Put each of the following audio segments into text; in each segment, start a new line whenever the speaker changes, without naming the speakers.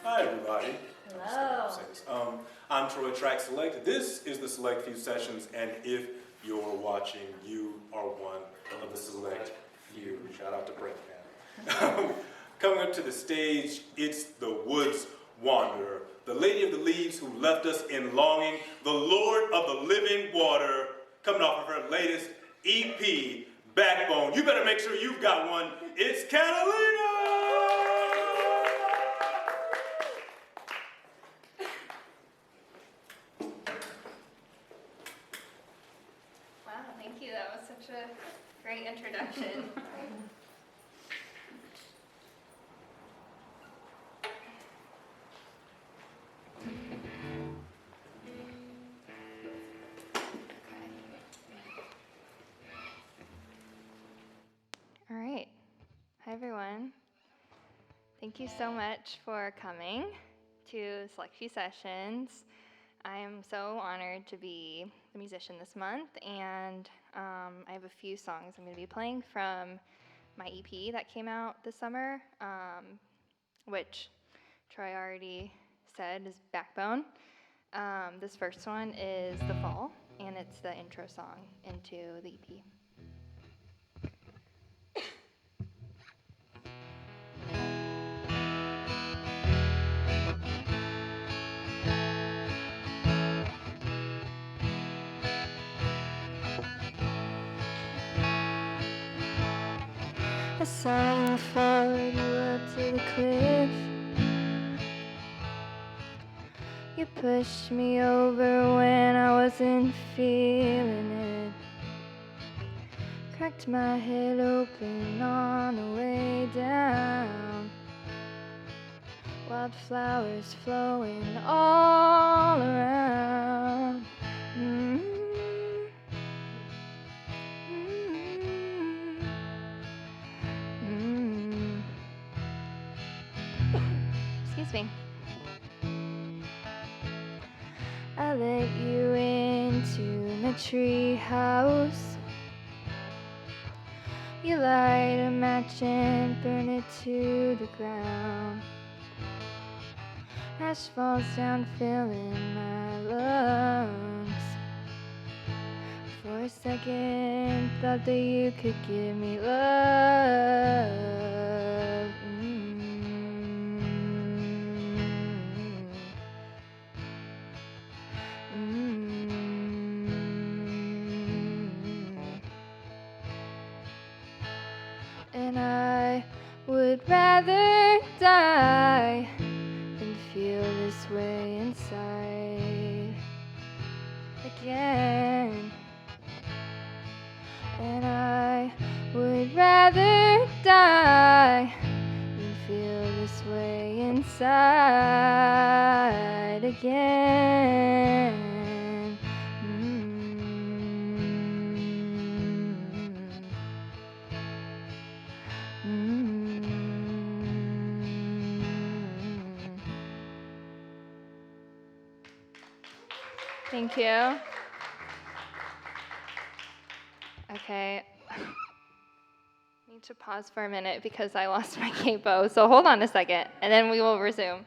Hi, everybody.
Hello.
I'm Troy Track Select. This is the Select Few Sessions, and if you're watching, you are one of the Select Few. Shout out to Brent, man. Coming up to the stage, it's the Woods Wanderer, the Lady of the Leaves who left us in longing, the Lord of the Living Water, coming off of her latest EP, Backbone. You better make sure you've got one. It's Katalina!
Thank you. That was such a great introduction. All right. Hi, everyone. Thank you so much for coming to Select Few Sessions. I am so honored to be the musician this month, and I have a few songs I'm going to be playing from my EP that came out this summer, which Troy already said is Backbone. This first one is The Fall, and it's the intro song into the EP. I saw you followed you up to the cliff. You pushed me over when I wasn't feeling it. Cracked my head open on the way down. Wildflowers flowing all around. Excuse me. I let you into my tree house. You light a match and burn it to the ground. Ash falls down, filling my lungs. For a second, thought that you could give me love. And I would rather die than feel this way inside again. And I would rather die than feel this way inside again. Thank you. Okay. Need to pause for a minute because I lost my capo. So hold on a second, and then we will resume.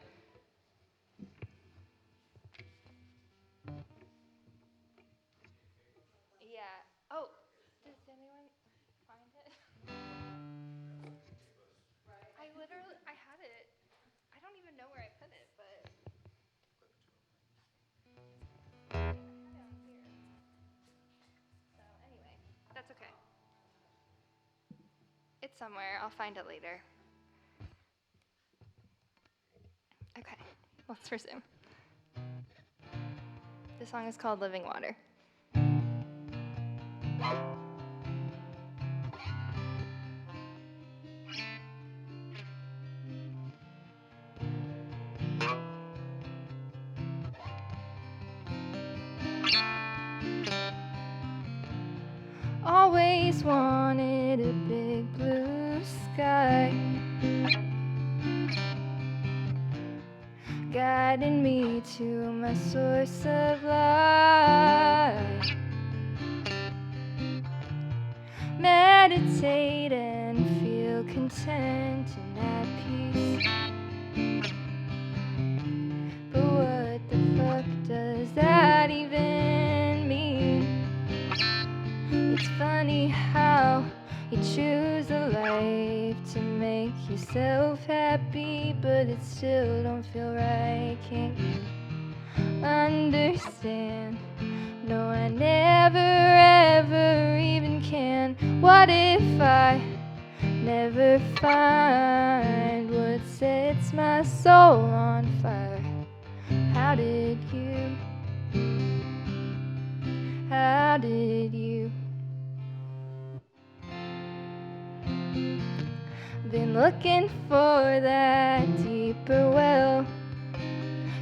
Yeah. Oh, does anyone find it? I had it. I don't even know where I put it, but I had it on here. So anyway, that's okay. It's somewhere. I'll find it later. Okay, let's resume. This song is called Living Water. Always wanted a big blue sky, guiding me to my source of life. Meditate and feel content and at peace. yourself happy, but it still don't feel right. Can't you understand? No, I never ever even can. What if I never find what sets my soul on fire? How did you? How did you? Been looking for that deeper well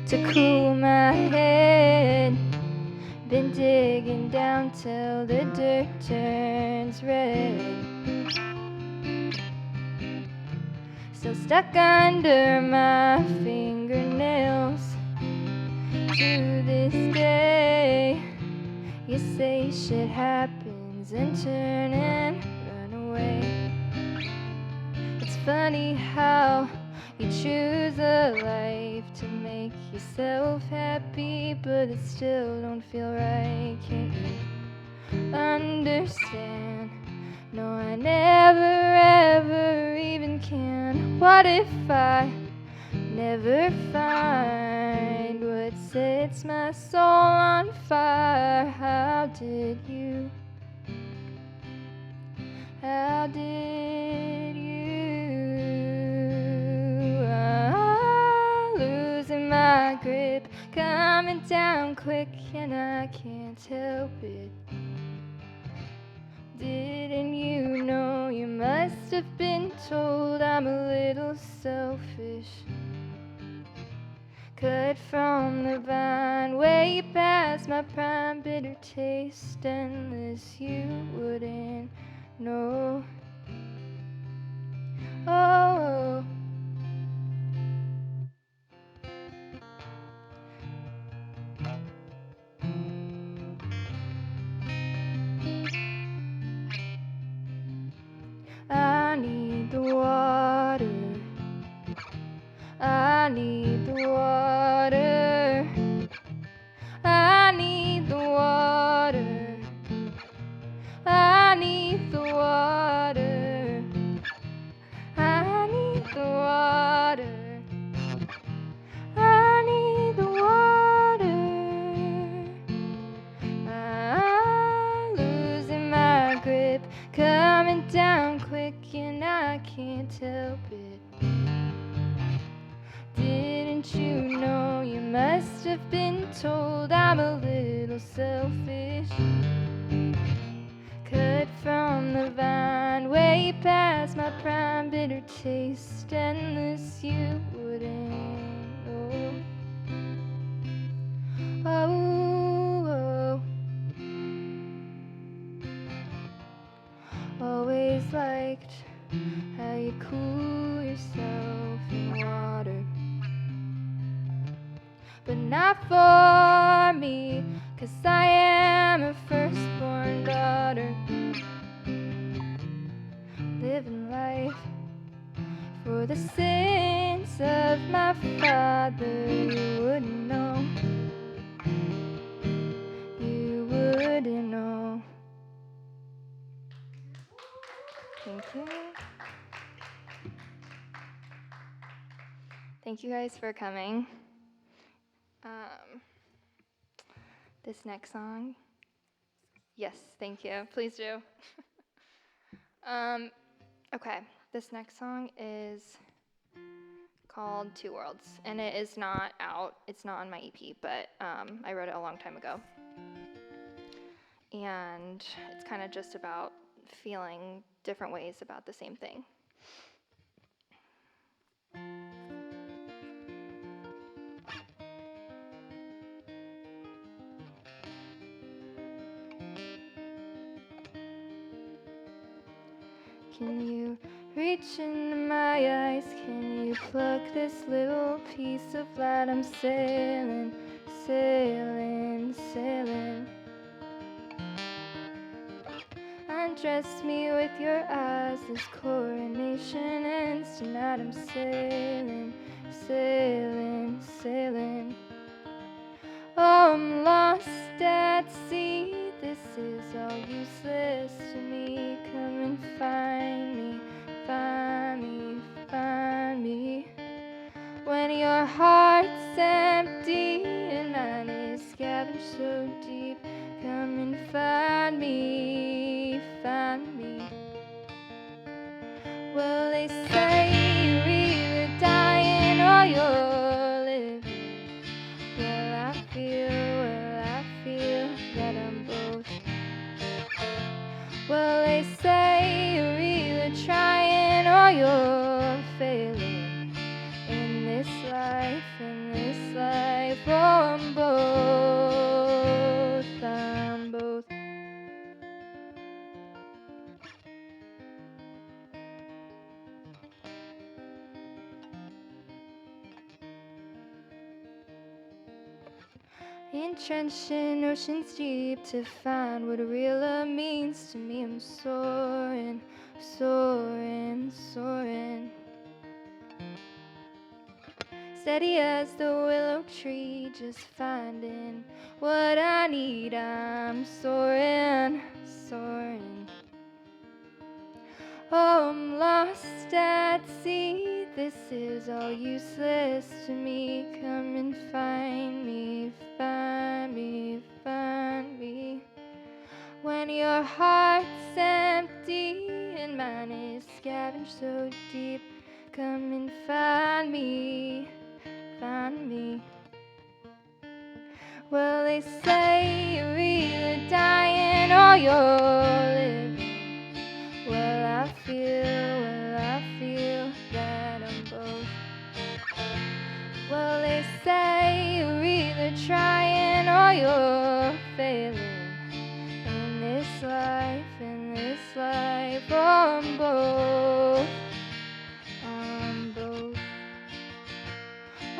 to cool my head. Been digging down till the dirt turns red. Still stuck under my fingernails to this day. You say shit happens and turn and run away. It's funny how you choose a life to make yourself happy, but it still don't feel right. Can't you understand? No, I never ever even can. What if I never find what sets my soul on fire? How did you? How did you? Losing my grip, coming down quick, and I can't help it. Didn't you know? You must have been told I'm a little selfish. Cut from the vine, way past my prime, bitter taste, endless. You wouldn't know. Oh, I need the water. I need the water. I need the water. I need the water. I need the water. I need the water. I'm losing my grip, coming down quick, and I can't help it. Didn't you know? You must have been told I'm a little selfish. Cut from the vine, way past my prime, bitter taste, endless. You wouldn't know. Oh, oh. Always liked how you cool yourself in water, but not for me, 'cause I am a firstborn daughter. Living life for the sins of my father. You wouldn't know. You wouldn't know. Thank you. Thank you guys for coming. This next song. Yes, thank you. Please do. Okay, this next song is called Two Worlds, and it is not out. It's not on my EP, but I wrote it a long time ago. And it's kind of just about feeling different ways about the same thing. Can you reach into my eyes? Can you pluck this little piece of light? I'm sailing, sailing, sailing. Undress me with your eyes. This coronation ends tonight. I'm sailing, sailing, sailing. Oh, I'm lost at sea. This is all useless to me. Come and find me, find me, find me. When your heart's empty and mine is scavenged so deep, come and find me, find me. Well, they say you're either dying or you're living. Well, I feel that I'm both. Well, they say you're either trying or you're failing. In this life, oh, I'm both, I'm both. Entrenched in oceans deep to find what real love means to me. I'm soaring, soaring, soaring. Steady as the willow tree, just finding what I need. I'm soaring, soaring. Oh, I'm lost at sea. This is all useless to me. Come and find me, find me, find me. When your heart's empty and mine is scavenged so deep, come and find me, find me. Well, they say you're either dying or you're living. Well, I feel that I'm both. Well, they say you're either trying or you're failing. In this life, oh, I'm both. I'm both.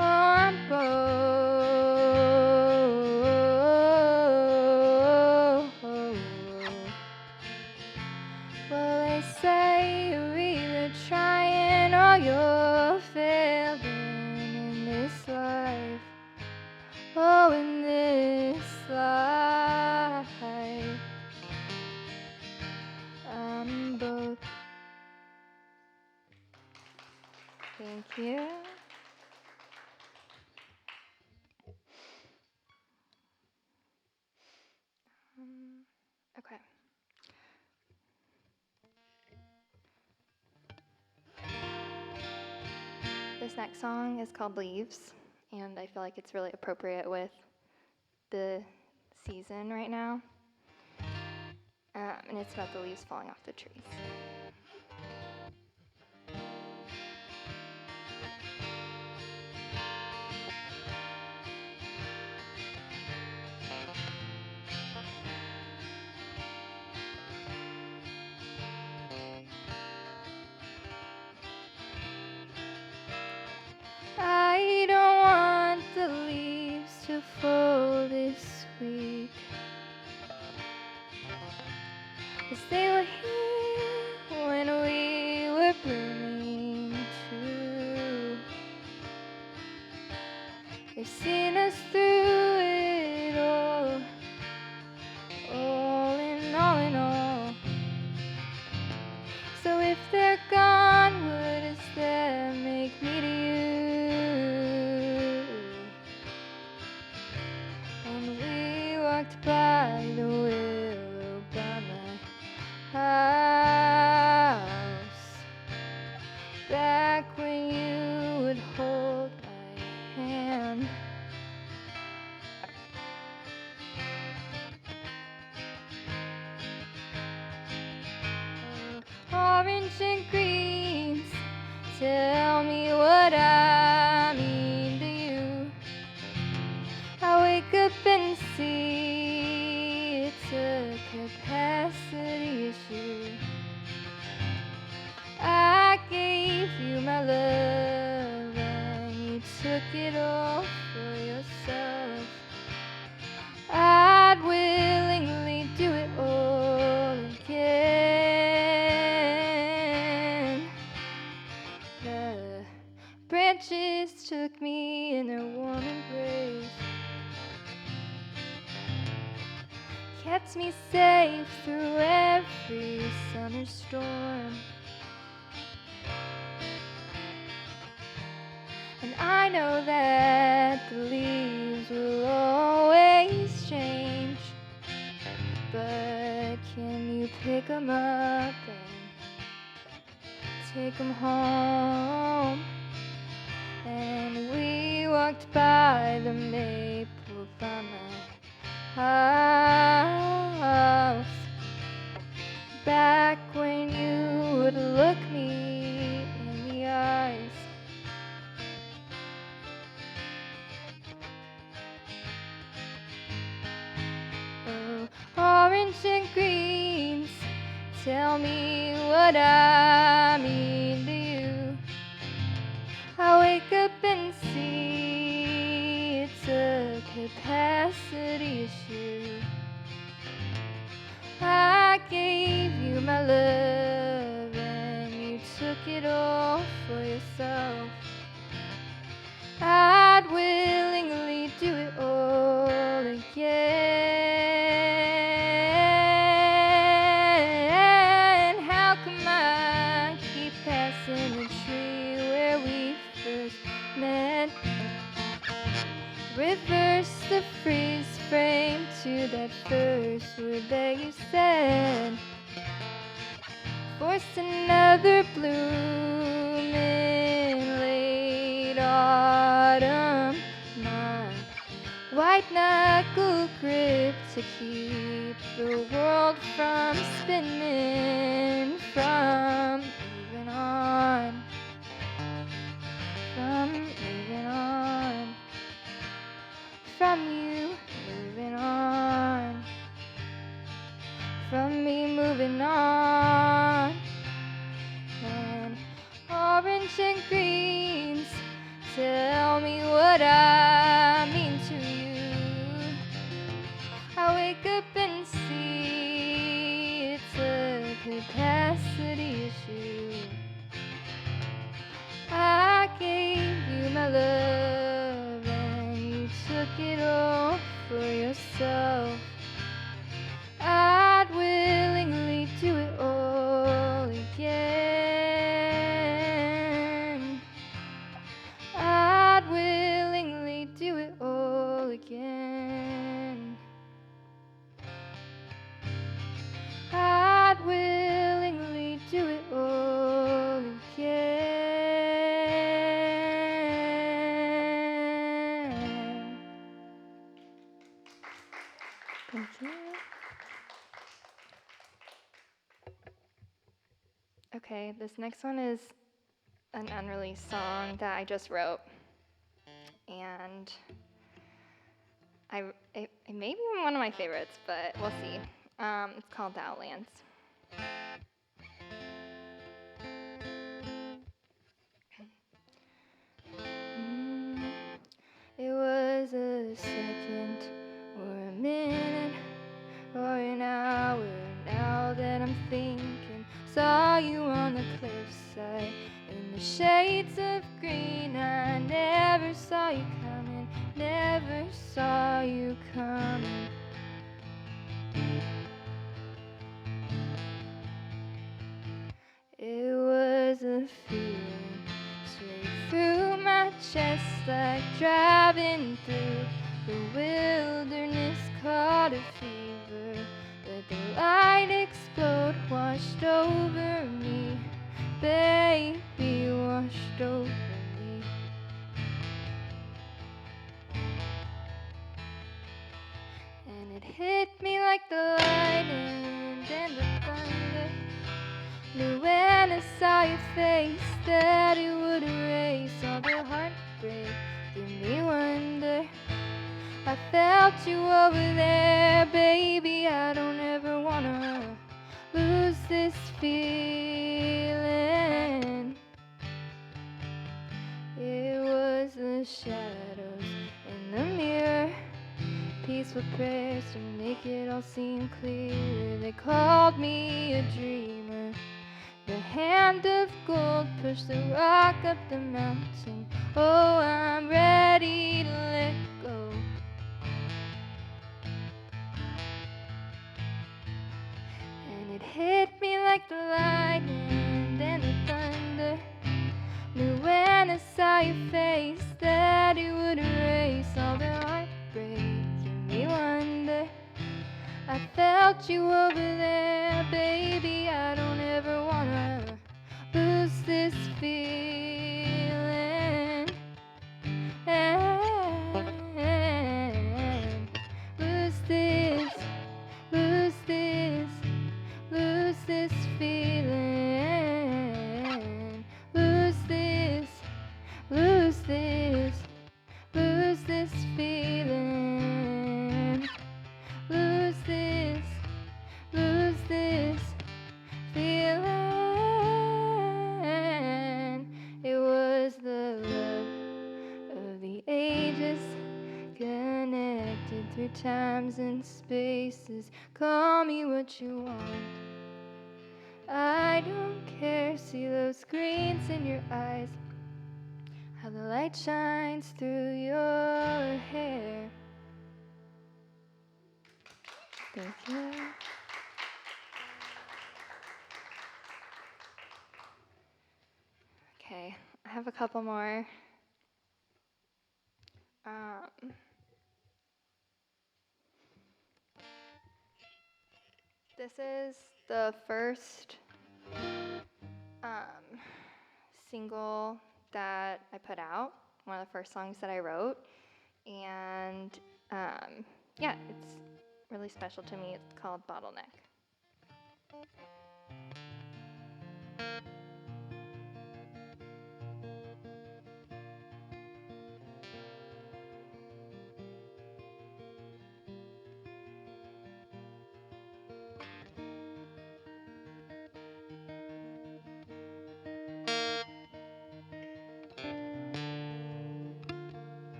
Oh, I'm both. Well, they say you're either trying or you're failing in this life. Oh, in this life, I'm both. Thank you. Okay. This next song is called Leaves, and I feel like it's really appropriate with the season right now. And it's about the leaves falling off the trees. I don't want the leaves to fall this week, 'cause they were here when we were blooming too. They've seen us through it all in all in all. So if they're gone, what does that make me to you? And we walked by the willow by my house, back when you would hold my hand. Orange and greens, tell me what I mean to you. I wake up and see it's a capacity issue. I gave you my love and you took it all for yourself. I'd willingly do it all again. The branches took me in their warm embrace, kept me safe through every summer storm. And I know that the leaves will always change, but can you pick 'em up and take 'em home? And we walked by the maple by my house, back when you would look me in the eyes. Oh, orange and greens, tell me what I mean to you. I wake up and see it's a capacity issue. I gave you my love and you took it all for yourself. I'd willingly do it all again. How come I keep passing the tree where we first met? Reverse the freeze frame to that first word that you said. Force another bloom in late autumn. My white knuckle grip to keep the world from spinning, from moving on, from moving on, from you moving on, from me moving on. And orange and greens, tell me what I mean to you. I wake up and see it's a capacity issue. I gave you my love and you took it all for yourself. I'd willingly do it all again. I'd willingly do it all again. I'd willingly do it all again. Thank you. Okay, this next one is an unreleased song that I just wrote, and it may be one of my favorites, but we'll see. It's called The Outlands. It was a second or a minute or an hour now that I'm thinking. Saw you on the cliffside in the shades of green. I never saw you coming, never saw you coming. It was a feeling straight through my chest, like driving through the wilderness, caught a fever. Let the light explode, washed over me, baby, washed over me. And it hit me like the lightning and the thunder. Knew when I saw your face that it would erase all the heartbreak, give me wonder. I felt you over there, baby. I don't ever wanna lose this feeling. It was the shadows in the mirror, peaceful prayers to make it all seem clear. They called me a dreamer. The hand of gold pushed the rock up the mountain. Oh, I'm ready to let go. And it hit me like the lightning and the thunder. Knew when I saw your face want you over there, baby. I don't ever wanna lose this feeling. And lose this, lose this, lose this feeling. Lose this, lose this, lose this feeling. Lose this, lose this feeling. It was the love of the ages, connected through times and spaces. Call me what you want, I don't care. See those screens in your eyes, how the light shines through your hair. Thank you. Okay, I have a couple more. This is the first single that I put out, one of the first songs that I wrote, and yeah, it's really special to me. It's called Bottleneck.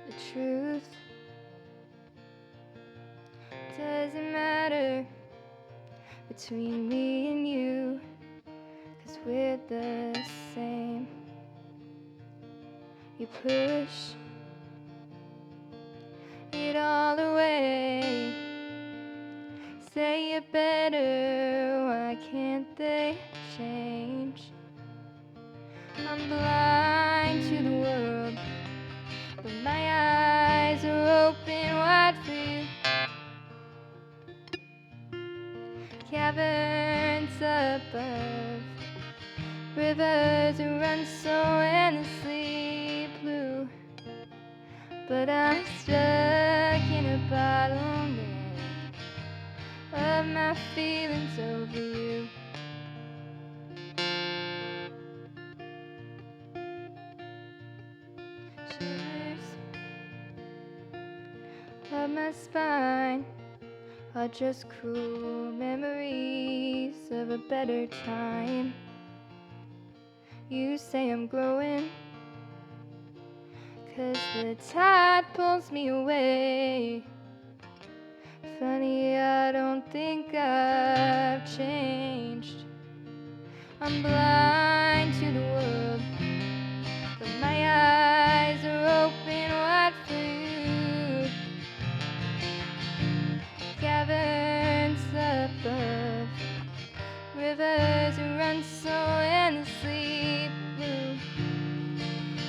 The truth doesn't matter between me and you, 'cause we're the same. You push it all away, say you're better, why can't they change? I'm blind to the world, but my eyes are open wide for you. Caverns above, rivers run so endlessly blue, but I'm stuck in a bottleneck of my feelings over you. Shivers up my spine are just cruel memories of a better time. You say I'm growing, 'cause the tide pulls me away. Funny, I don't think I've changed. I'm blind to the world, but my eyes are open wide for you. Caverns above, rivers run so endlessly blue,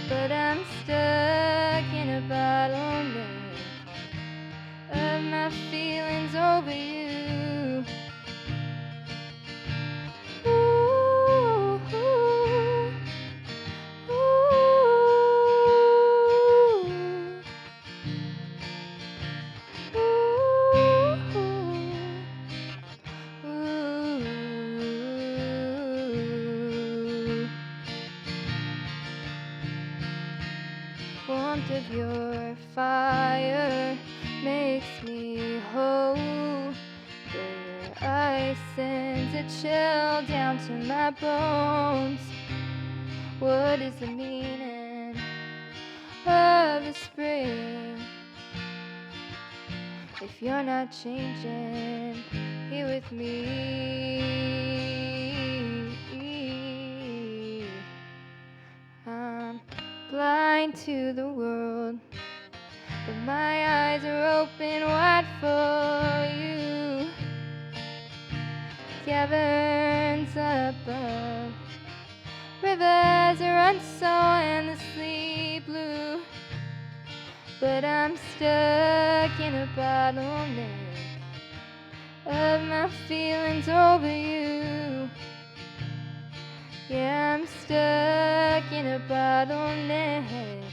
but I'm stuck in a bottleneck of my feelings over you. Ooh, ooh, ooh, ooh, ooh. Warmth of your fire makes me whole, but your ice sends a chill down to my bones. What is the meaning of the spring if you're not changing here with me? I'm blind to the world, but my eyes are open wide for you. Caverns above, rivers run so endlessly blue, but I'm stuck in a bottleneck of my feelings over you. Yeah, I'm stuck in a bottleneck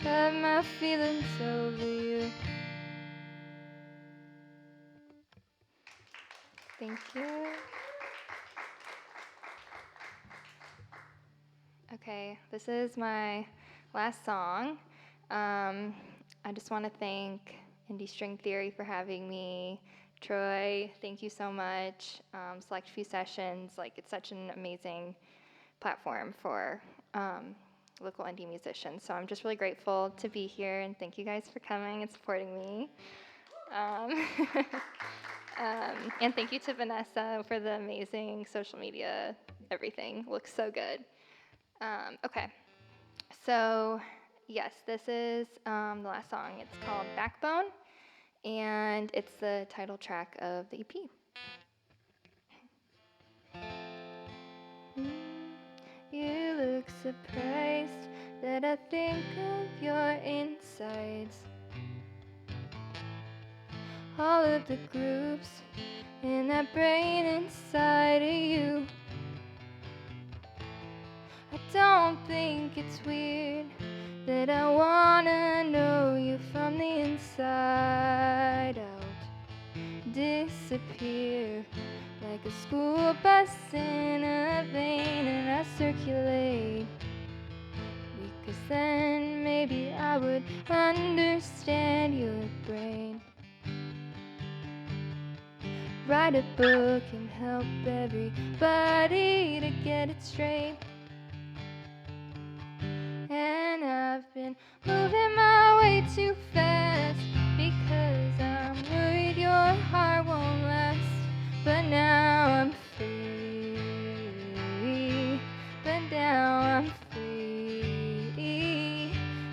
of my feelings over you. Thank you. Okay, this is my last song. I just want to thank Indy String Theory for having me. Troy, thank you so much. Select Few Sessions, like it's such an amazing platform for local indie musicians. So I'm just really grateful to be here, and thank you guys for coming and supporting me. And thank you to Vanessa for the amazing social media, everything looks so good. Okay, so yes, this is the last song. It's called Backbone, and it's the title track of the EP. You look surprised that I think of your insides. All of the groups in that brain inside of you. I don't think it's weird that I wanna know you from the inside out. Disappear like a school bus in a vein, and I circulate, because then maybe I would understand your brain. Write a book and help everybody to get it straight. And I've been moving my way too fast, because I'm worried your heart won't last. But now I'm free, but now I'm free.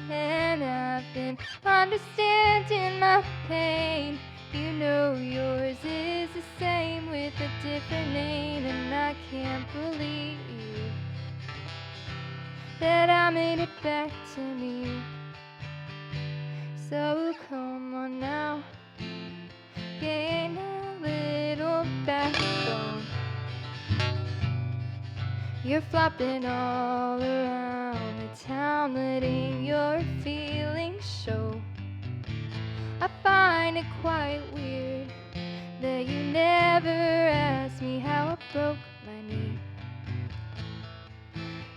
And I've been understanding my pain. You know yours is the same with a different name, and I can't believe that I made it back to me. So come on now, gain a little backbone. You're flopping all around the town, letting your feelings show. I find it quite weird that you never asked me how I broke my knee.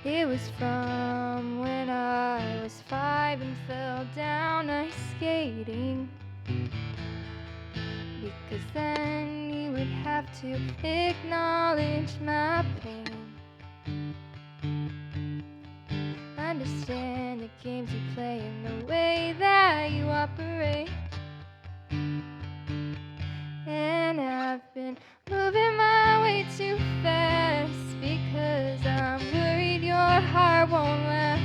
It was from when I was 5 and fell down ice skating, because then you would have to acknowledge my pain. Understand the games you play and the way that you operate. And I've been moving my way too fast, because I'm worried your heart won't last.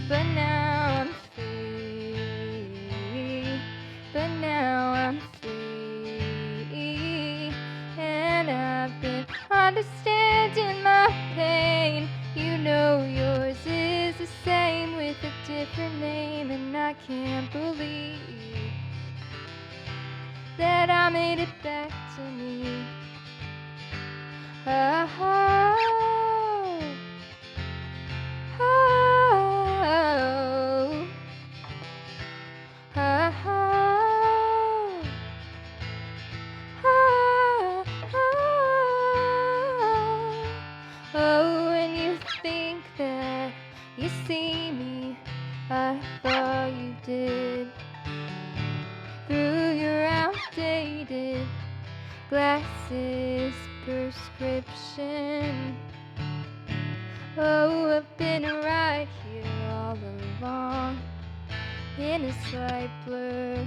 But now I'm free, but now I'm free. And I've been understanding my pain. You know yours is the same with a different name, and I can't believe that I made it back to me. Oh, oh, oh, oh, oh, oh, when you think that you see me, I thought you did. Through your outdated glasses prescription. Oh, I've been right here all along, in a slight blur.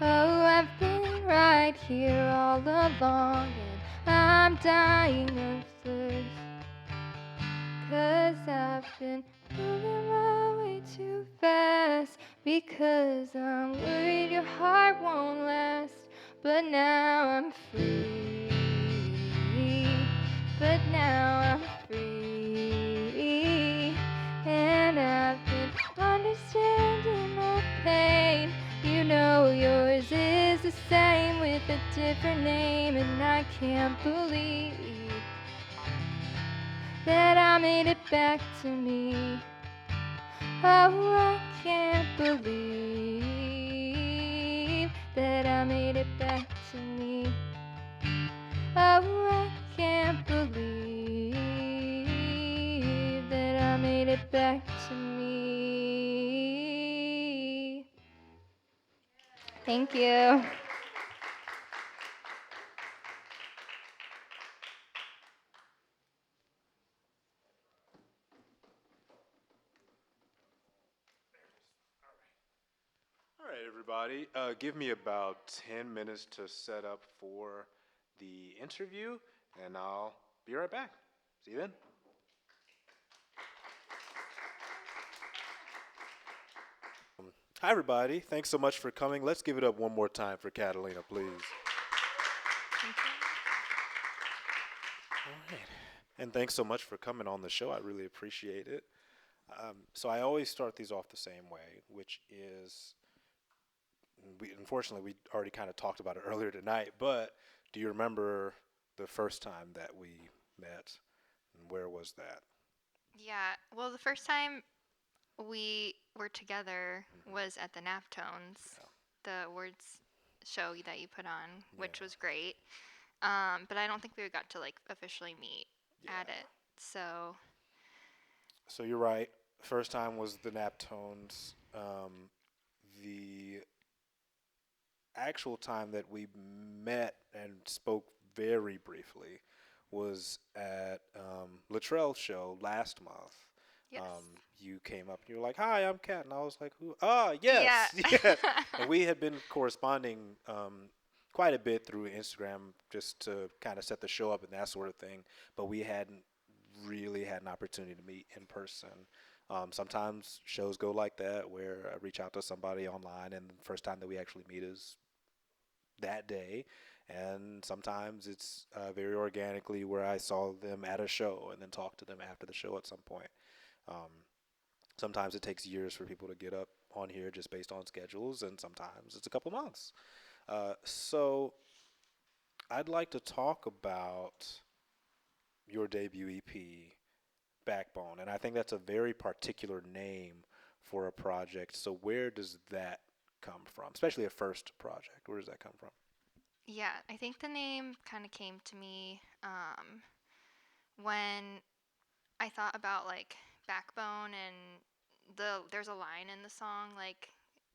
Oh, I've been right here all along, and I'm dying of thirst, 'cause I've been moving my way too fast, because I'm worried your heart won't last. But now I'm free, but now I'm free. And I've been understanding I made it back to me. Oh, I can't believe that I made it back to me. Oh, I can't believe that I made it back to me. Thank you.
All right, everybody. Give me about 10 minutes to set up for the interview, and I'll be right back. See you then. Hi, everybody. Thanks so much for coming. Let's give it up one more time for Katalina, please. All right. And thanks so much for coming on the show. I really appreciate it. So I always start these off the same way, which is, unfortunately, we already kind of talked about it earlier tonight, but do you remember the first time that we met, and where was that?
Yeah, well, the first time we were together was at the Naptones, the awards show that you put on, which
Yeah.
was great. But I don't think we got to like officially meet at
Yeah.
it. So
So you're right. First time was the Naptones. The actual time that we met and spoke very briefly was at Latrell's show last month.
yes,
You came up and you were like, "Hi, I'm Kat," and I was like, "Who? Ah, yes,
yeah,
yeah." And we had been corresponding quite a bit through Instagram just to kind of set the show up and that sort of thing, but we hadn't really had an opportunity to meet in person. Sometimes shows go like that, where I reach out to somebody online, and the first time that we actually meet is that day. And sometimes it's very organically where I saw them at a show and then talk to them after the show at some point. Um, Sometimes it takes years for people to get up on here just based on schedules, and sometimes it's a couple months. So I'd like to talk about your debut EP, Backbone, and I think that's a very particular name for a project. So where does that come from, especially a first project? Where does that come from?
yeah. I think the name kind of came to me when I thought about like backbone, and there's a line in the song like,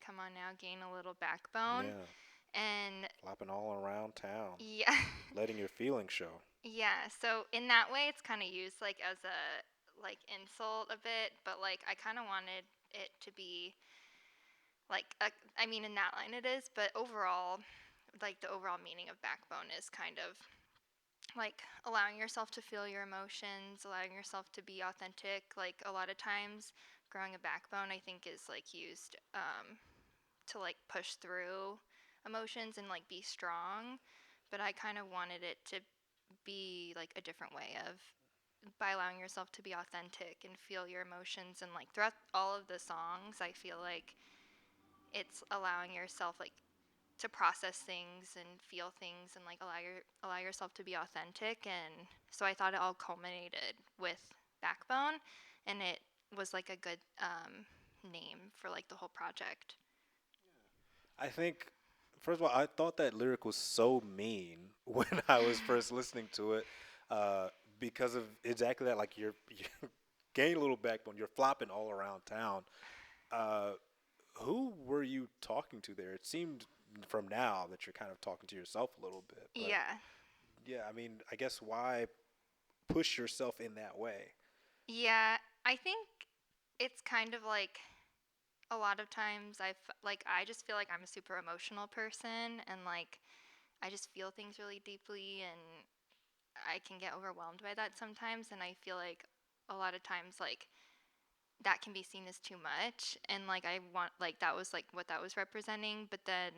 "Come on now, gain a little backbone,"
Yeah,
and
flopping all around town,
yeah.
letting your feelings show.
Yeah, so in that way it's kind of used like as a like insult a bit, but like I kind of wanted it to be like I mean in that line it is, but overall like the overall meaning of backbone is kind of like allowing yourself to feel your emotions, allowing yourself to be authentic. Like a lot of times growing a backbone I think is like used to like push through emotions and like be strong, but I kind of wanted it to be like a different way of by allowing yourself to be authentic and feel your emotions, and like throughout all of the songs I feel like it's allowing yourself like to process things and feel things and like allow yourself to be authentic. And so I thought it all culminated with Backbone, and it was like a good name for like the whole project.
I think, first of all, I thought that lyric was so mean when I was first listening to it, because of exactly that. Like you're gaining a little backbone, you're flopping all around town. Uh, who were you talking to there? It seemed from now that you're kind of talking to yourself a little bit, but
Yeah.
yeah, I mean, I guess why push yourself in that way?
Yeah, I think it's kind of like a lot of times like I just feel like I'm a super emotional person, and like I just feel things really deeply, and I can get overwhelmed by that sometimes, and I feel like a lot of times like that can be seen as too much, and like I want like that was like what that was representing, but then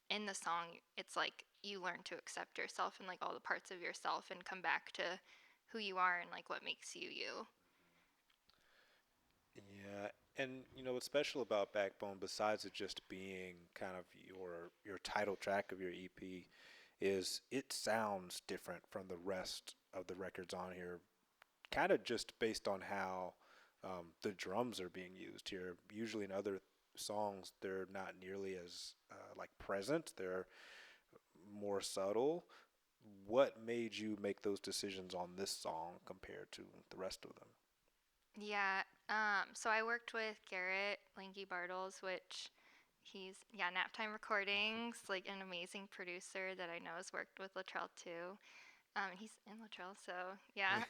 in the song it's like you learn to accept yourself and like all the parts of yourself and come back to who you are and like what makes you you.
Yeah, and what's special about Backbone, besides it just being kind of your title track of your EP, is it sounds different from the rest of the records on here,
kind of just based on how the drums are being used here. Usually in other songs, they're not nearly as like present. They're more subtle. What made you make those decisions on this song compared to the rest of them?
Yeah. So I worked with Garrett Lanky Bartles, which he's Naptime Recordings, like an amazing producer that I know has worked with Latrell too. He's in Latrell, so yeah,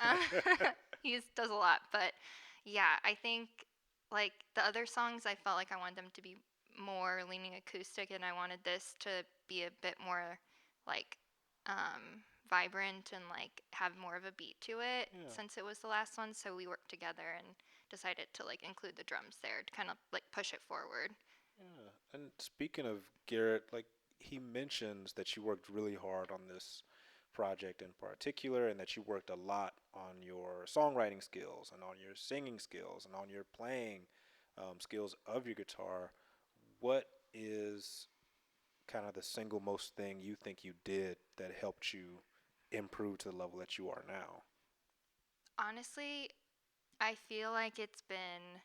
he does a lot. But yeah, I think like the other songs, I felt like I wanted them to be more leaning acoustic, and I wanted this to be a bit more like vibrant and like have more of a beat to it
Yeah,
since it was the last one. So we worked together and decided to like include the drums there to kind of like push it forward.
yeah. And speaking of Garrett, like he mentions that you worked really hard on this project in particular, and that you worked a lot on your songwriting skills and on your singing skills and on your playing skills of your guitar. What is kind of the single most thing you think you did that helped you improve to the level that you are now?
Honestly, I feel like it's been,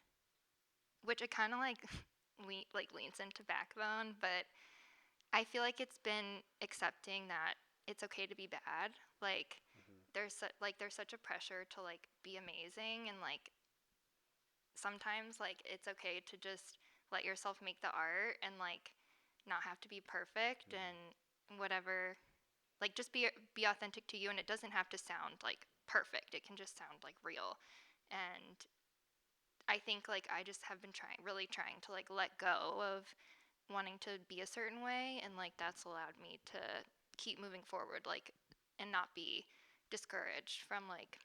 which it kind of like leans into backbone, but I feel like it's been accepting that it's okay to be bad. Like there's such a pressure to like be amazing, and like sometimes like it's okay to just let yourself make the art and like not have to be perfect
Mm-hmm.
and whatever, like just be authentic to you, and it doesn't have to sound like perfect. It can just sound like real. And I think like I just have been trying to like let go of wanting to be a certain way, and like that's allowed me to keep moving forward, like, and not be discouraged from like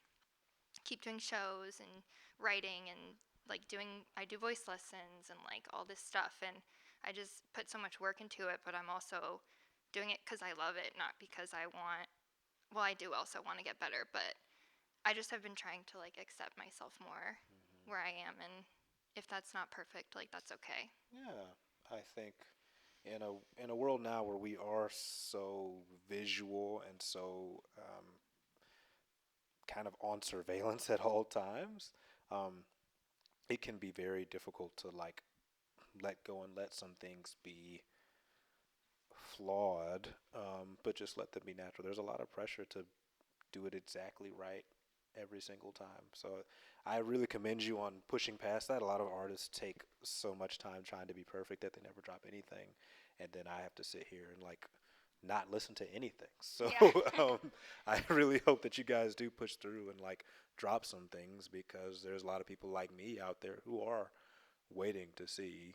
keep doing shows and writing and like doing I do voice lessons and like all this stuff, and I just put so much work into it, but I'm also doing it because I love it, not because I want, well, I do also want to get better, but I just have been trying to like accept myself more where I am, and if that's not perfect, like that's okay.
Yeah, I think in a world now where we are so visual and so kind of on surveillance at all times, um, it can be very difficult to like let go and let some things be flawed, but just let them be natural. There's a lot of pressure to do it exactly right every single time. So I really commend you on pushing past that. A lot of artists take so much time trying to be perfect that they never drop anything, and then I have to sit here and like not listen to anything. So
Yeah.
I really hope that you guys do push through and like drop some things, because there's a lot of people like me out there who are waiting to see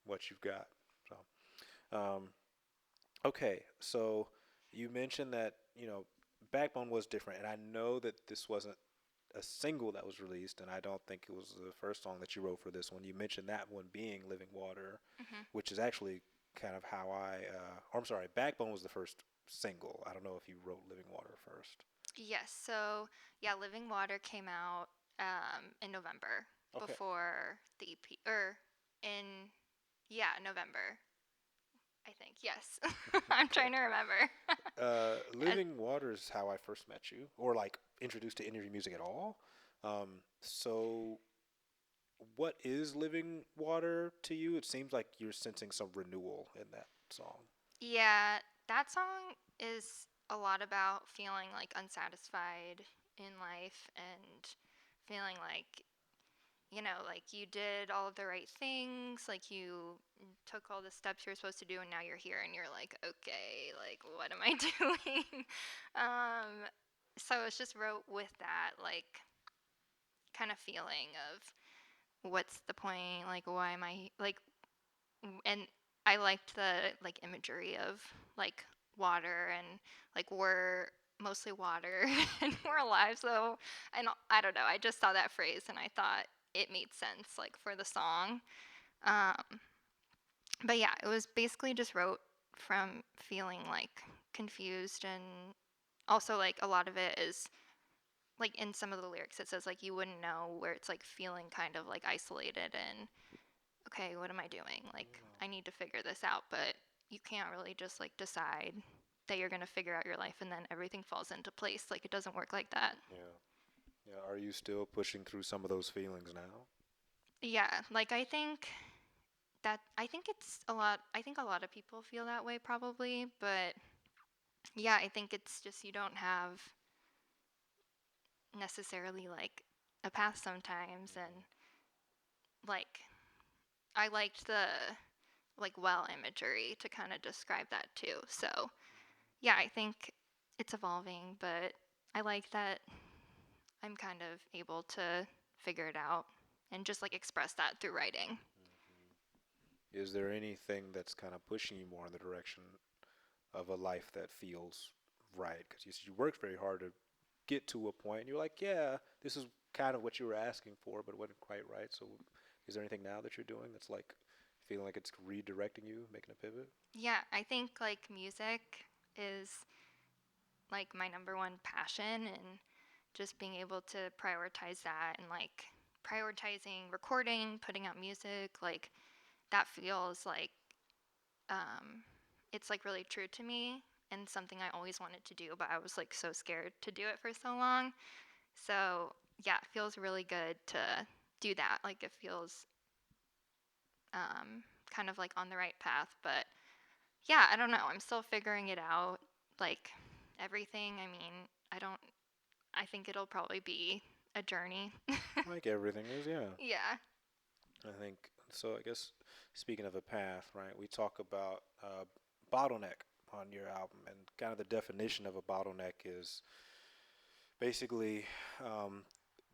what you've got. So okay, so you mentioned that, Backbone was different, and I know that this wasn't a single that was released, and I don't think it was the first song that you wrote for this one. You mentioned that one being Living Water,
hmm
which is actually kind of how or I'm sorry, Backbone was the first single. I don't know if you wrote Living Water first.
Yes. So yeah, Living Water came out in November
Okay.
before the EP, or in November, I think. Yes. I'm
Okay.
trying to remember. Yes.
Living Water is how I first met you, or like introduced to any of your music at all. So what is Living Water to you? It seems like you're sensing some renewal in that song.
Yeah, that song is a lot about feeling like unsatisfied in life and feeling like, like you did all of the right things, like you took all the steps you're supposed to do, and now you're here and you're like, okay, like what am I doing? um, so it's just wrote with that, like, kind of feeling of what's the point? Like, why am I, like, and I liked the, like, imagery of, like, water and, like, we're mostly water and we're alive, so, and I don't know, I just saw that phrase and I thought it made sense, like, for the song. Um, but yeah, it was basically just wrote from feeling like confused, and also like a lot of it is like in some of the lyrics it says like you wouldn't know, where it's like feeling kind of like isolated and okay, what am I doing? Like I need to figure this out, but you can't really just like decide that you're going to figure out your life and then everything falls into place. Like it doesn't work like that.
Yeah. Yeah, are you still pushing through some of those feelings now?
Yeah, like I think it's a lot. I think a lot of people feel that way probably, but yeah, I think it's just you don't have necessarily like a path sometimes, and like I liked the like well imagery to kind of describe that too. So yeah, I think it's evolving, but I like that I'm kind of able to figure it out and just like express that through writing.
Is there anything that's kind of pushing you more in the direction of a life that feels right? Because you worked very hard to get to a point, and you're like, yeah, this is kind of what you were asking for, but it wasn't quite right. So, is there anything now that you're doing that's like feeling like it's redirecting you, making a pivot?
Yeah, I think like music is like my number one passion, and just being able to prioritize that and like prioritizing recording, putting out music, like that feels like um, it's like really true to me and something I always wanted to do, but I was like so scared to do it for so long. So yeah, it feels really good to do that. Like it feels kind of like on the right path. But yeah, I don't know. I'm still figuring it out. Like everything. I mean, I don't. I think it'll probably be a journey.
Like everything is, yeah.
Yeah.
I think so. I guess speaking of a path, right? We talk about bottleneck on your album, and kind of the definition of a bottleneck is basically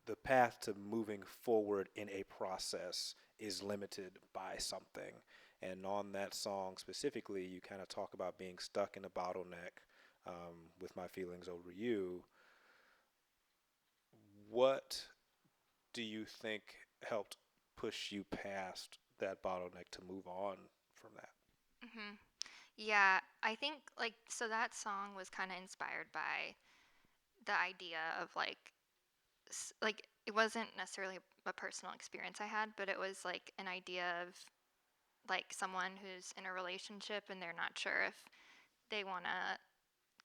the path to moving forward in a process is limited by something. And on that song specifically, you kind of talk about being stuck in a bottleneck with my feelings over you. What do you think helped push you past that bottleneck to move on from that?
hmm Yeah, I think like so that song was kind of inspired by the idea of like it wasn't necessarily a personal experience I had, but it was like an idea of like someone who's in a relationship and they're not sure if they want to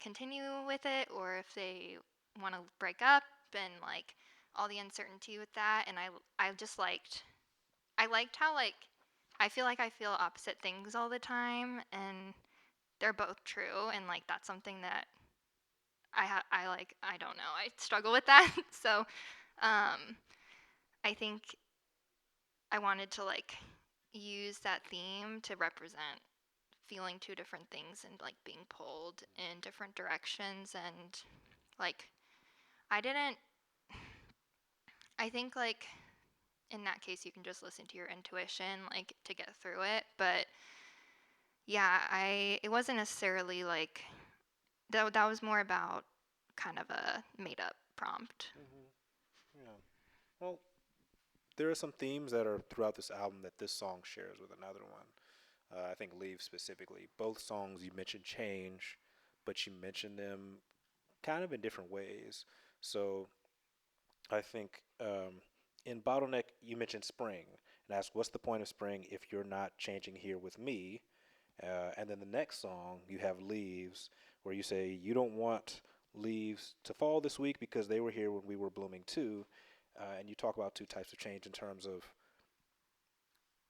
continue with it or if they want to break up, and like all the uncertainty with that. And I just I liked how like I feel like I feel opposite things all the time, and they're both true, and like that's something that I like I don't know, I struggle with that. So um I think I wanted to like use that theme to represent feeling two different things and like being pulled in different directions. And like I didn't I think like in that case you can just listen to your intuition like to get through it. But yeah, I it wasn't necessarily like that was more about kind of a made up prompt.
Yeah. Well, there are some themes that are throughout this album that this song shares with another one. I think Leave specifically. Both songs you mentioned change, but you mentioned them kind of in different ways. So I think in Bottleneck you mentioned spring and ask what's the point of spring if you're not changing here with me. And then the next song you have Leaves, where you say you don't want leaves to fall this week because they were here when we were blooming too. And you talk about two types of change in terms of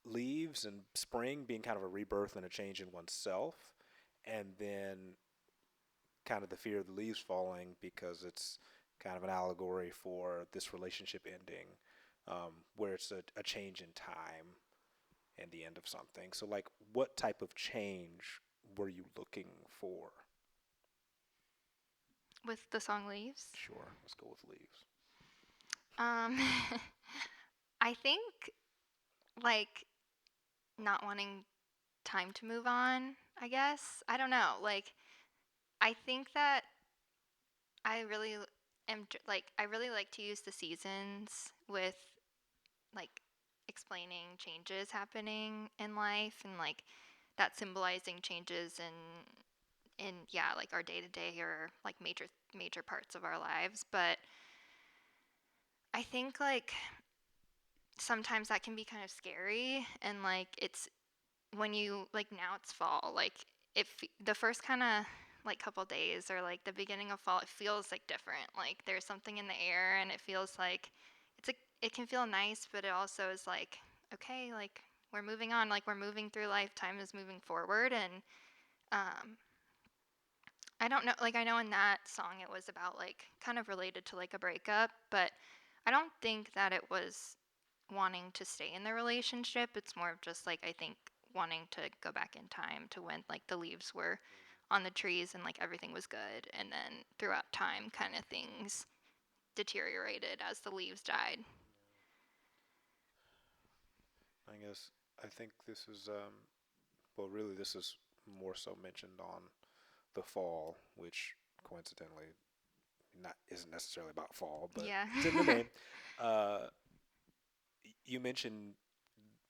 leaves and spring being kind of a rebirth and a change in oneself, and then kind of the fear of the leaves falling because it's kind of an allegory for this relationship ending, where it's a change in time and the end of something. So, like, what type of change were you looking for?
With the song Leaves.
Sure, let's go with leaves.
Um, I think like not wanting time to move on, I guess. I don't know. Like, I think that I really like, I really like to use the seasons with like explaining changes happening in life and like that symbolizing changes in yeah, like our day to day or like major parts of our lives. But I think like sometimes that can be kind of scary, and like it's when you like now it's fall, like if the first kind of like couple days or like the beginning of fall, it feels like different. Like there's something in the air, and it feels like it can feel nice, but it also is like, okay, like we're moving on, like we're moving through life, time is moving forward. And um I don't know, like I know in that song it was about like kind of related to like a breakup, but I don't think that it was wanting to stay in the relationship. It's more of just like, I think, wanting to go back in time to when like the leaves were on the trees and like everything was good, and then throughout time kind of things deteriorated as the leaves died.
I guess I think this is well, really, this is more so mentioned on the fall, which coincidentally not isn't necessarily about fall, but
Yeah.
it's in the name. Uh, you mentioned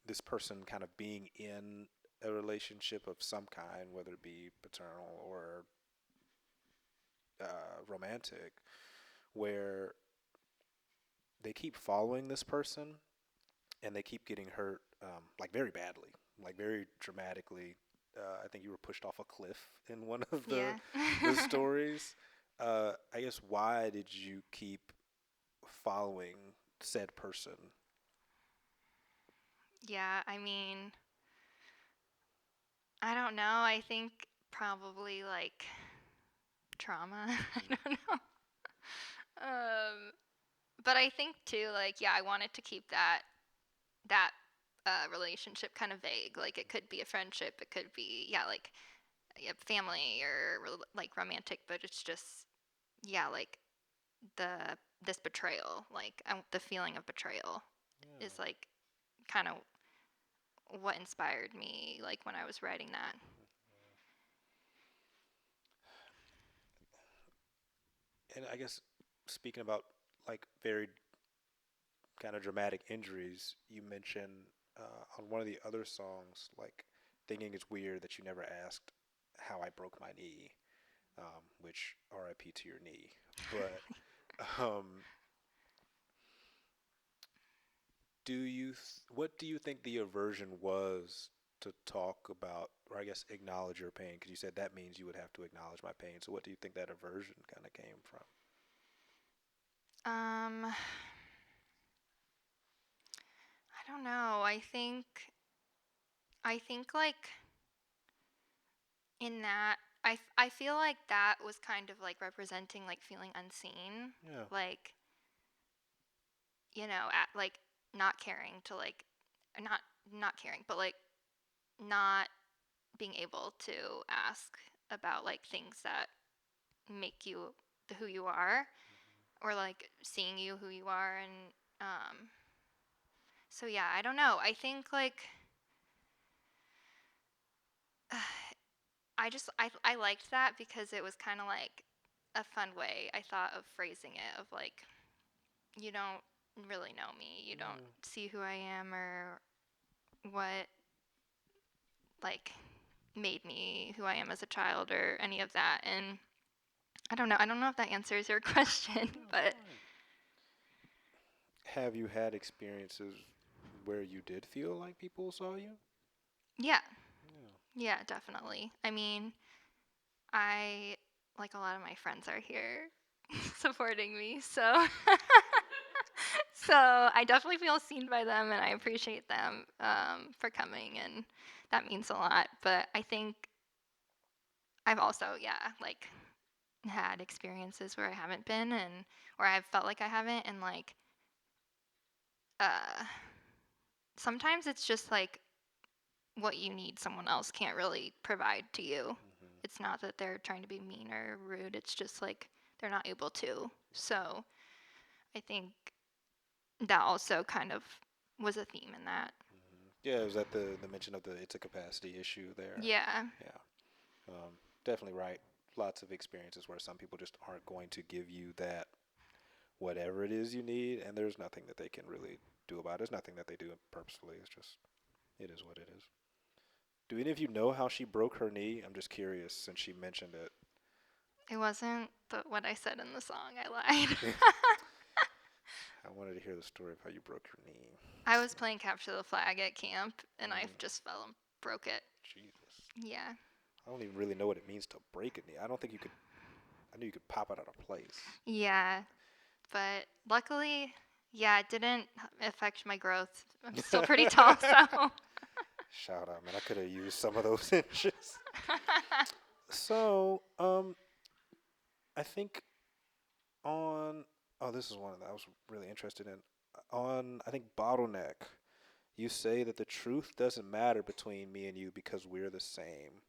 this person kind of being in a relationship of some kind, whether it be paternal or romantic, where they keep following this person and they keep getting hurt, like very badly, like very dramatically. I think you were pushed off a cliff in one of the
Yeah.
stories. I guess why did you keep following said person?
Yeah, I mean, I don't know. I think probably like trauma. I don't know. But I think too, like, yeah, I wanted to keep that relationship kind of vague. Like, it could be a friendship, it could be, yeah, like, yeah, family or like romantic, but it's just, yeah, like the this betrayal, like the feeling of betrayal
Yeah.
is like kind of what inspired me, like when I was writing that.
And I guess speaking about like very kind of dramatic injuries, you mentioned on one of the other songs, like thinking it's weird that you never asked how I broke my knee, which R.I.P. to your knee. But um, what do you think the aversion was to talk about, or I guess acknowledge your pain? Because you said that means you would have to acknowledge my pain. So what do you think that aversion kind of came from?
I don't know. I think like in that I feel like that was kind of like representing like feeling unseen,
Yeah.
like, at like not caring to like, not not caring, but like not being able to ask about like things that make you who you are, or like seeing you who you are. And um so yeah, I don't know. I think like I liked that because it was kind of like a fun way, I thought, of phrasing it, of like, you don't really know me, you don't
Yeah.
see who I am, or what like made me who I am as a child, or any of that. And I don't know if that answers your question,
Yeah, it's
but
fine. Have you had experiences where you did feel like people saw you?
yeah,
Yeah.
yeah, definitely. I mean, I like a lot of my friends are here supporting me, so so I definitely feel seen by them, and I appreciate them for coming, and that means a lot. But I think I've also, yeah, like had experiences where I haven't been, and where I've felt like I haven't, and like uh, sometimes it's just like what you need someone else can't really provide to you.
Hmm.
It's not that they're trying to be mean or rude, it's just like they're not able to. So I think that also kind of was a theme in that.
Hmm. Yeah, was that the mention of the it's a capacity issue there?
Yeah.
Yeah. Definitely right. Lots of experiences where some people just aren't going to give you that whatever it is you need, and there's nothing that they can really do about it. There's nothing that they do purposefully. It's just it is what it is. Do any of you know how she broke her knee? I'm just curious since she mentioned it.
It wasn't what I said in the song. I lied.
I wanted to hear the story of how you broke your knee.
I was playing capture the flag at camp, and I
Mm,
just fell and broke it.
Jesus.
Yeah.
I don't even really know what it means to break a knee. I don't think you could. I knew you could pop it out of place.
Yeah, but luckily, yeah, it didn't affect my growth. I'm still pretty tall, so.
Shout out, man! I could have used some of those inches. So, I think on. Oh, this is one that I was really interested in. On, I think, bottleneck. You say that the truth doesn't matter between me and you because we're the same.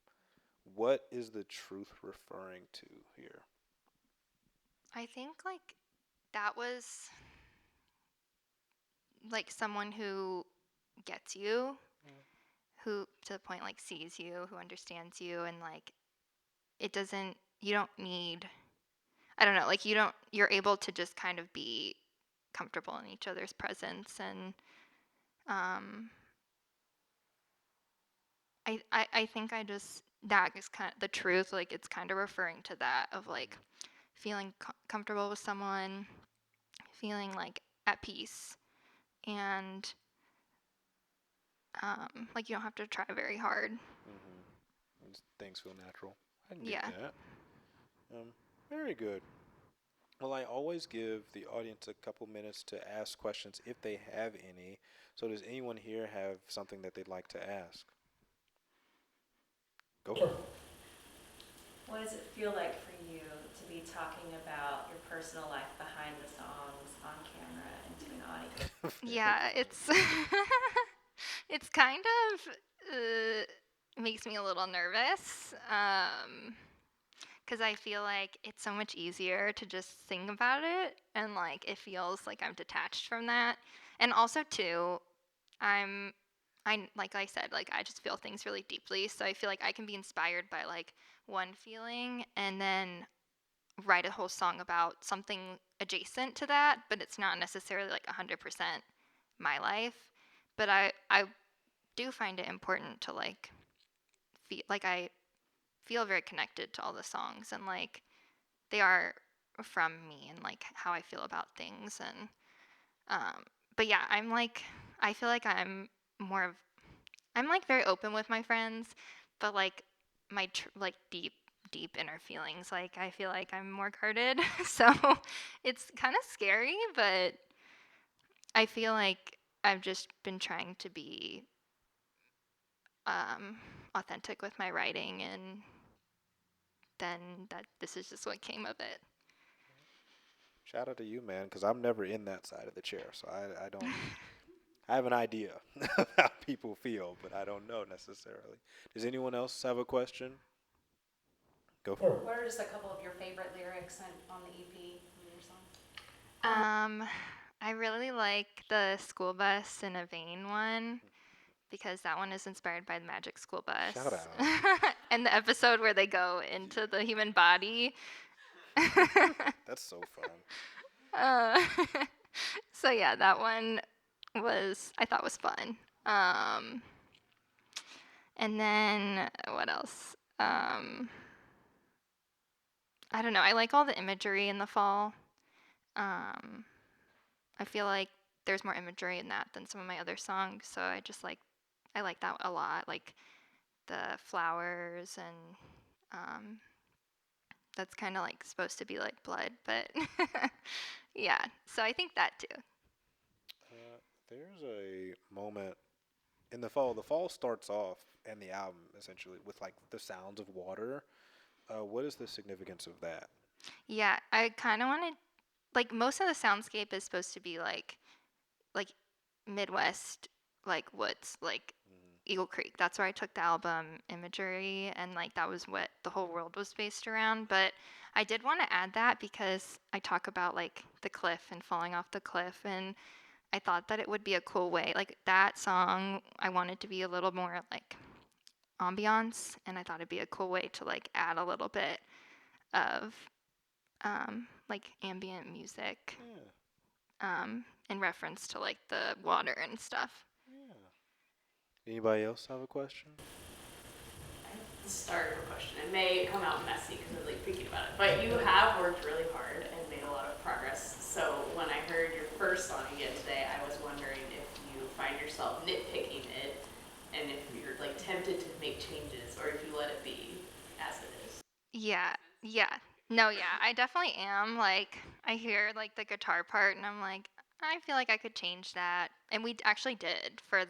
What is the truth referring to here?
I think like that was like someone who gets you, who to the point like sees you, who understands you, and like it doesn't, you don't need, I don't know, like you're able to just kind of be comfortable in each other's presence. And um, I think I just, that is kind of the truth. Like it's kind of referring to that of like feeling comfortable with someone, feeling like at peace, and like you don't have to try very hard.
Things feel natural. I can get
Yeah.
that. Very good. Well, I always give the audience a couple minutes to ask questions if they have any. So, does anyone here have something that they'd like to ask? Go for it.
What does it feel like for you to be talking about your personal life behind the songs on camera and to an audience?
Yeah, it's it's kind of makes me a little nervous, because I feel like it's so much easier to just think about it, and like it feels like I'm detached from that. And also too, I'm I like I said, like I just feel things really deeply, so I feel like I can be inspired by like one feeling and then write a whole song about something adjacent to that, but it's not necessarily like 100% my life. But I do find it important to like feel like I feel very connected to all the songs, and like they are from me and like how I feel about things. And but yeah, I'm like, I feel like more of I'm like very open with my friends, but like my like deep inner feelings, like I feel like I'm more guarded. So it's kind of scary, but I feel like I've just been trying to be authentic with my writing, and then that this is just what came of it.
Shout out to you, man, because I'm never in that side of the chair, so I don't. I have an idea of how people feel, but I don't know necessarily. Does anyone else have a question? Go for it.
What are just a couple of your favorite lyrics on the EP from your song?
I really like the school bus in a vein one, because that one is inspired by the Magic School Bus.
Shout out.
And the episode where they go into the human body.
That's so fun.
uh, so yeah, that one I thought was fun. And then what else? I don't know. I like all the imagery in the fall. Um, I feel like there's more imagery in that than some of my other songs, so I like that a lot. Like the flowers, and that's kind of like supposed to be like blood, but yeah. So I think that too.
There's a moment in the fall. The fall starts off and the album essentially with like the sounds of water. What is the significance of that?
Yeah, I kind of wanted, like most of the soundscape is supposed to be like Midwest, like woods, like Eagle Creek. That's where I took the album imagery, and like that was what the whole world was based around. But I did want to add that because I talk about like the cliff and falling off the cliff, and I thought that it would be a cool way. Like that song, I wanted to be a little more like ambiance, and I thought it'd be a cool way to like add a little bit of like ambient music in reference to like the water and stuff.
Yeah. Anybody else have a question?
This is a start of a question. It may come out messy because I'm like thinking about it, but you have worked really hard and made a lot of progress. So when I heard your first song again today, I was wondering if you find yourself nitpicking it and if you're like tempted to make changes, or if you let it be as it is.
Yeah, yeah. No, yeah, I definitely am. Like, I hear like the guitar part, and I'm like, I feel like I could change that. And we actually did for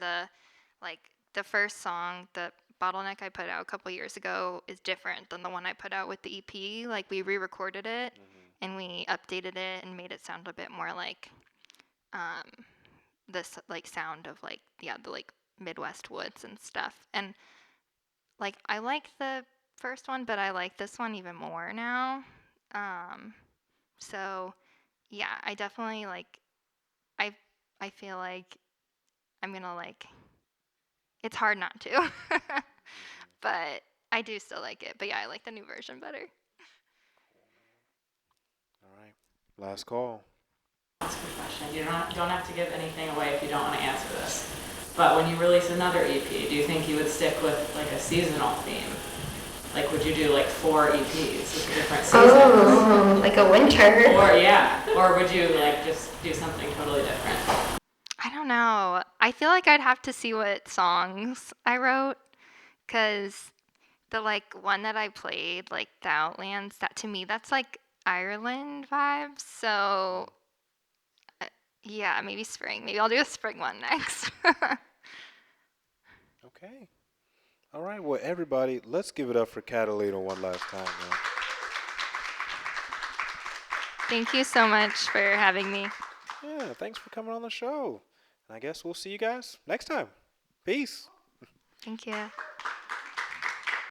like, the first song, the Bottleneck I put out a couple years ago is different than the one I put out with the EP. Like, we re-recorded it, and we updated it and made it sound a bit more like, um, this like sound of like, yeah, the like Midwest woods and stuff. And like, I like the first one, but I like this one even more now. Um, so yeah, I definitely like I I feel like I'm gonna like it's hard not to. But I do still like it. But yeah, I like the new version better.
All right. Last call.
That's a good question. You don't have to give anything away if you don't want to answer this. But when you release another EP, do you think you would stick with like a seasonal theme? Like, would you do like 4 EPs with different seasons?
Oh, like a winter.
Or would you like just do something totally different?
I don't know. I feel like I'd have to see what songs I wrote, cause the like one that I played, like the Outlands, that to me that's like Ireland vibes. So yeah, maybe spring. Maybe I'll do a spring one next.
Okay. All right. Well, everybody, let's give it up for Katalina one last time, man.
Thank you so much for having me.
Yeah, thanks for coming on the show. And I guess we'll see you guys next time. Peace.
Thank you.